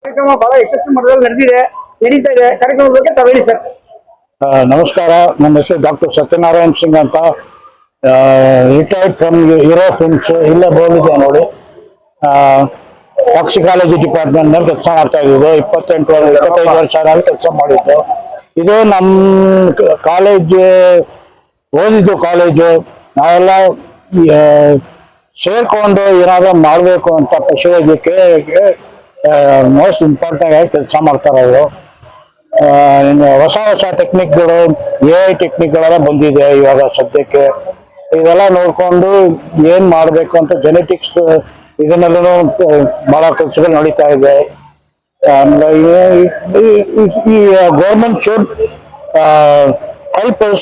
ಕಾರ್ಯಕ್ರಮ ಬಹಳ ಯಶಸ್ವಿ ಮಟ್ಟದಲ್ಲಿ ನಡೀತಾ ಇದೆ. ಕಾರ್ಯಕ್ರಮದ ಬಗ್ಗೆ ತಾವು ಹೇಳಿ ಸರ್. ನಮಸ್ಕಾರ, ನನ್ನ ಹೆಸರು ಡಾಕ್ಟರ್ ಸತ್ಯನಾರಾಯಣ್ ಸಿಂಗ್ ಅಂತ. ರಿಟೈರ್ಡ್ ಫ್ರಮ್ ಹೀರೋ ಫಿಲ್ಮ್ಸ್ ಇಲ್ಲೇ ಬೋಲಿದೆ ನೋಡಿ. ಟಾಕ್ಸಿಕಾಲಜಿ ಡಿಪಾರ್ಟ್ಮೆಂಟ್ ನಲ್ಲಿ ಕೆಲಸ ಮಾಡ್ತಾ ಇದ್ದು 25 ವರ್ಷ ಕೆಲಸ ಮಾಡಿದ್ದು. ಇದು ನಮ್ಮ ಕಾಲೇಜ್ ಓದಿದ್ದು ಕಾಲೇಜು. ನಾವೆಲ್ಲ ಸೇರ್ಕೊಂಡು ಏನಾದ್ರು ಮಾಡಬೇಕು ಅಂತ ಪಶುವೈದ್ಯಕ್ಕೆ ಮೋಸ್ಟ್ ಇಂಪಾರ್ಟೆಂಟ್ ಆಗಿ ಕೆಲಸ ಮಾಡ್ತಾರೆ ಅವರು. ಹೊಸ ಟೆಕ್ನಿಕ್ಗಳು, AI ಟೆಕ್ನಿಕ್ಗಳೆಲ್ಲ ಬಂದಿದೆ ಇವಾಗ ಸದ್ಯಕ್ಕೆ. ಇದೆಲ್ಲ ನೋಡ್ಕೊಂಡು ಏನ್ ಮಾಡ್ಬೇಕು ಅಂತ ಜೆನೆಟಿಕ್ಸ್ ಇದನ್ನೆಲ್ಲೂ ಬಹಳ ಕೆಲಸಗಳು ನಡೀತಾ ಇದೆ. ಈ government should help us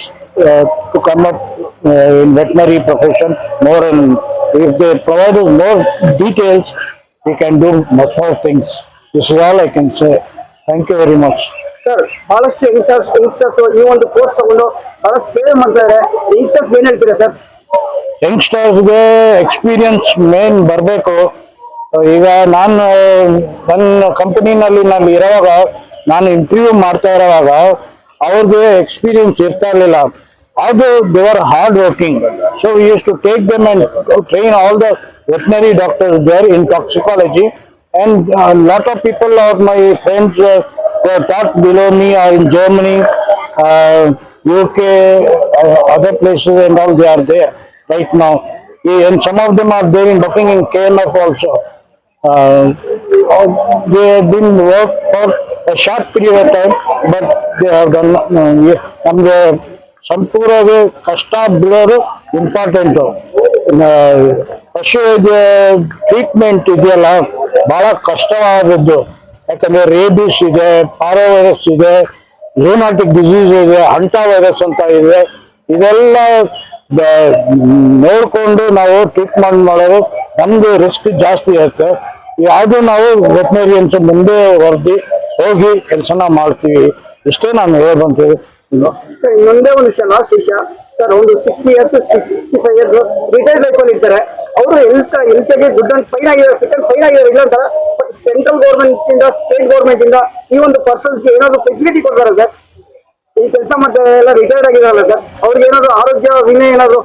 to come up in veterinary profession more, and if they provide us more details, we can do much more things. This is all I can say. Thank you very much. Sir, ಬಹಳಷ್ಟು youngsters ಈ ಒಂದು course ತಗೊಂಡು ಬಹಳ ಸೇವೆ ಮಾಡ್ತಾರೆ. Youngsters ಏನ್ ಹೇಳ್ತೀರಾ sir? ಯಂಗ್ಸ್ಟರ್ಸ್ಗೆ experience main ಬರಬೇಕು. ಈಗ ನಾನು ನನ್ನ ಕಂಪನಿನಲ್ಲಿ ನಾನು ಇರುವಾಗ, ನಾನು ಇಂಟರ್ವ್ಯೂ ಮಾಡ್ತಾ ಇರುವಾಗ ಅವ್ರಿಗೆ ಎಕ್ಸ್ಪೀರಿಯನ್ಸ್ ಇರ್ತಾ ಇರಲಿಲ್ಲ. ಅದು they are hard working. So we use to take them and train all the veterinary doctors there in toxicology. And lot of people are my friends who are taught below me are in Germany, UK, other places, and all they are there right now. And some of them are there in working in KMF also. They have been work for a short period of time, but they have done. ನಮ್ಗೆ ಸಂಪೂರ್ಣವಾಗಿ ಕಷ್ಟ ಬೀಳೋದು important. ಪಶುವೈದ್ಯ treatment ಇದೆಯಲ್ಲ ಬಹಳ ಕಷ್ಟವಾದದ್ದು. ಯಾಕಂದ್ರೆ rabies ಇದೆ, Paro virus ಇದೆ, ಲ್ಯೂನಾಟಿಕ್ ಡಿಸೀಸ್ ಇದೆ, ಹಂಟಾ ವೈರಸ್ ಅಂತ ಇದೆ. ಇದೆಲ್ಲ ನೋಡ್ಕೊಂಡು ನಾವು ಟ್ರೀಟ್ಮೆಂಟ್ ಮಾಡೋದು ನಮ್ಗೆ ರಿಸ್ಕ್ ಜಾಸ್ತಿ ಇರುತ್ತೆ. ಯಾವುದು ನಾವು ವೆಟನರಿಯನ್ಸ್ ಮುಂದೆ ಹೋಗಿ ಕೆಲಸನ ಮಾಡ್ತೀವಿ. ಇಷ್ಟೇ ನಾನು ಹೇಳ್ಬಂತೀವಿ. ಇನ್ನೊಂದೇ ಒಂದು ವಿಷಯ, ಲಾಸ್ಟ್ ವಿಷಯ ಸರ್. ಒಂದು 60 years 65 years ರಿಟೈರ್ಡ್ ಲೈಫ್ ಅಲ್ಲಿ ಇರ್ತಾರೆ. ಅವರು ಹೆಲ್ತ್ಗೆ ದುಡ್ಡು ಫೈನ್ ಆಗಿರೋ ಇಲ್ಲ ಅಂತ ಸೆಂಟ್ರಲ್ ಗೌರ್ಮೆಂಟ್ ಇಂದ, ಸ್ಟೇಟ್ ಗೌರ್ಮೆಂಟ್ ಇಂದ ಈ ಒಂದು ಪರ್ಸನ್ಸ್ಗೆ ಏನಾದ್ರು ಫೆಸಿಲಿಟಿ ಕೊಡ್ತಾರೆ ಸರ್? ಈ ಕೆಲಸ ಮತ್ತೆ ಎಲ್ಲ ರಿಟೈರ್ಡ್ ಆಗಿರಲ್ಲ ಸರ್, ಅವ್ರಿಗೆ ಏನಾದ್ರು ಆರೋಗ್ಯ ವಿಮೆ ಏನಾದ್ರು?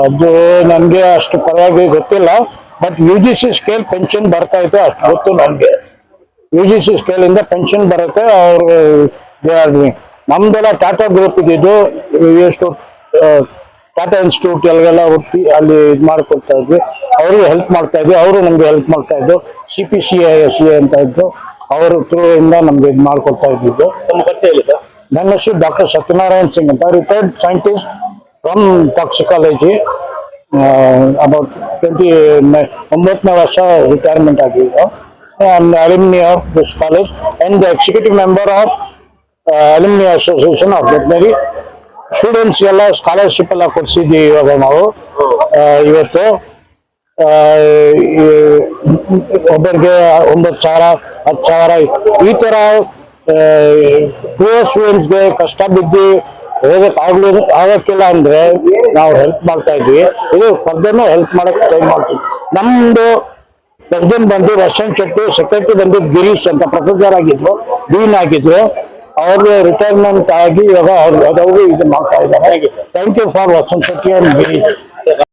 ಅದು ನನ್ಗೆ ಅಷ್ಟು ಪರವಾಗಿ ಗೊತ್ತಿಲ್ಲ. ಬಟ್ UGC ಸ್ಕೇಲ್ ಪೆನ್ಷನ್ ಬರ್ತಾ ಇದೆ ಅಷ್ಟು ಗೊತ್ತು ನನ್ಗೆ. UGC ಸ್ಕೇಲ್ ಇಂದ ಪೆನ್ಷನ್ ಬರುತ್ತೆ. ಅವರು ನಮ್ದೆಲ್ಲ ಟಾಟಾ ಗ್ರೂಪ್ ಇದ್ದಿದ್ದು, ಎಷ್ಟು ಟಾಟಾ ಇನ್ಸ್ಟಿಟ್ಯೂಟ್ ಎಲ್ಲೆಲ್ಲ ಹುಟ್ಟಿ ಅಲ್ಲಿ ಇದು ಮಾಡಿಕೊಡ್ತಾ ಇದ್ವಿ. ಅವ್ರಿಗೆ ಹೆಲ್ಪ್ ಮಾಡ್ತಾ ಇದ್ವಿ, ಅವರು ನಮ್ಗೆ ಹೆಲ್ಪ್ ಮಾಡ್ತಾ ಇದ್ದು. CPCISA ಅಂತ ಇದ್ದು, ಅವ್ರ ಥ್ರೂ ಇಂದ ನಮ್ಗೆ ಇದು ಮಾಡ್ಕೊಡ್ತಾ ಇದ್ದಿದ್ದು. ನನ್ನ ಹೆಸರು ಡಾಕ್ಟರ್ ಸತ್ಯನಾರಾಯಣ್ ಸಿಂಗ್ ಅಂತ, retired scientist from toxicology. About 29ನೇ ವರ್ಷ ರಿಟೈರ್ಮೆಂಟ್ ಆಗಿದ್ದು. Alumni of this college and the executive member of alumni association of veterinary. Students ಎಲ್ಲ ಸ್ಕಾಲರ್ಶಿಪ್ ಎಲ್ಲ ಕೊಡ್ಸಿದ್ವಿ ಇವಾಗ ನಾವು. ಇವತ್ತು ಒಬ್ಬರಿಗೆ 9,000 10,000 ಈ ತರ ಪೂರ್ ಸ್ಟೂಡೆಂಟ್ಸ್ಗೆ ಕಷ್ಟ ಬಿದ್ದು ಆಗಕ್ಕಿಲ್ಲ ಅಂದ್ರೆ ನಾವು ಹೆಲ್ಪ್ ಮಾಡ್ತಾ ಇದ್ವಿ. ಇದು ಫರ್ದರ್ನು ಹೆಲ್ಪ್ ಮಾಡಕ್ ಟ್ರೈ ಮಾಡ್ತೀವಿ. ನಮ್ದು ಪ್ರೆಸಿಡೆಂಟ್ ಬಂದು ರಶನ್ ಶೆಟ್ಟಿ, ಸೆಕ್ರೆಟರಿ ಬಂದು ಗಿರೀಶ್ ಅಂತ ಪ್ರೊಫೆಸರ್ ಆಗಿದ್ರು, ಡೀನ್ ಆಗಿದ್ರು. ಅವ್ರಿಗೆ ರಿಟೈರ್ಮೆಂಟ್ ಆಗಿ ಇವಾಗ ಅವ್ರಿಗೆ ಇದು ಮಾಡ್ತಾ ಇದ್ದಾರೆ. Thank you for Rashan Shetty and Girish.